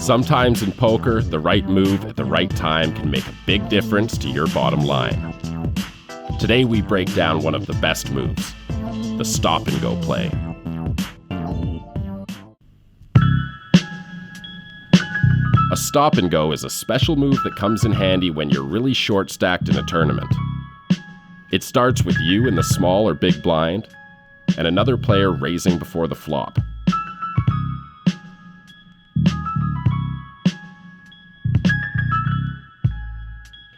Sometimes in poker, the right move at the right time can make a big difference to your bottom line. Today we break down one of the best moves, the stop-and-go play. A stop-and-go is a special move that comes in handy when you're really short-stacked in a tournament. It starts with you in the small or big blind, and another player raising before the flop.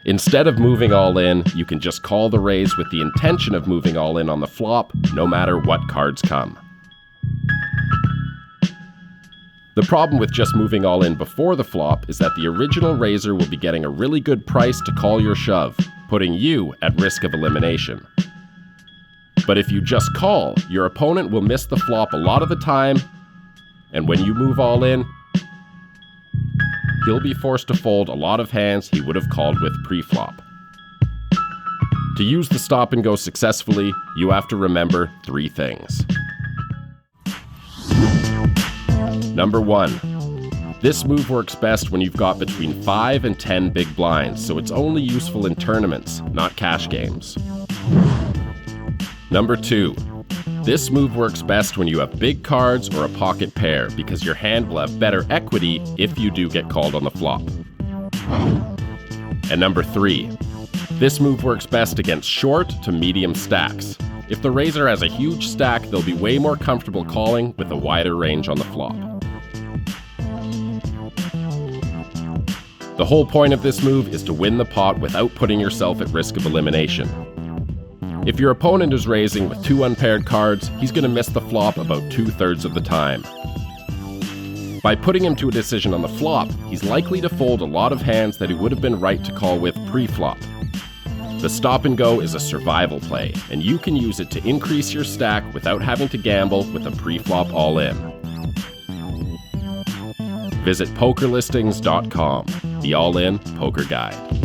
Instead of moving all in, you can just call the raise with the intention of moving all in on the flop, no matter what cards come. The problem with just moving all in before the flop is that the original raiser will be getting a really good price to call your shove, putting you at risk of elimination. But if you just call, your opponent will miss the flop a lot of the time, and when you move all in, he'll be forced to fold a lot of hands he would have called with pre-flop. To use the stop and go successfully, you have to remember 3 things. Number 1. This move works best when you've got between 5 and 10 big blinds, so it's only useful in tournaments, not cash games. Number 2. This move works best when you have big cards or a pocket pair, because your hand will have better equity if you do get called on the flop. And number 3. This move works best against short to medium stacks. If the raiser has a huge stack, they'll be way more comfortable calling with a wider range on the flop. The whole point of this move is to win the pot without putting yourself at risk of elimination. If your opponent is raising with 2 unpaired cards, he's going to miss the flop about 2/3 of the time. By putting him to a decision on the flop, he's likely to fold a lot of hands that he would have been right to call with pre-flop. The stop and go is a survival play, and you can use it to increase your stack without having to gamble with a pre-flop all-in. Visit pokerlistings.com, the all-in poker guide.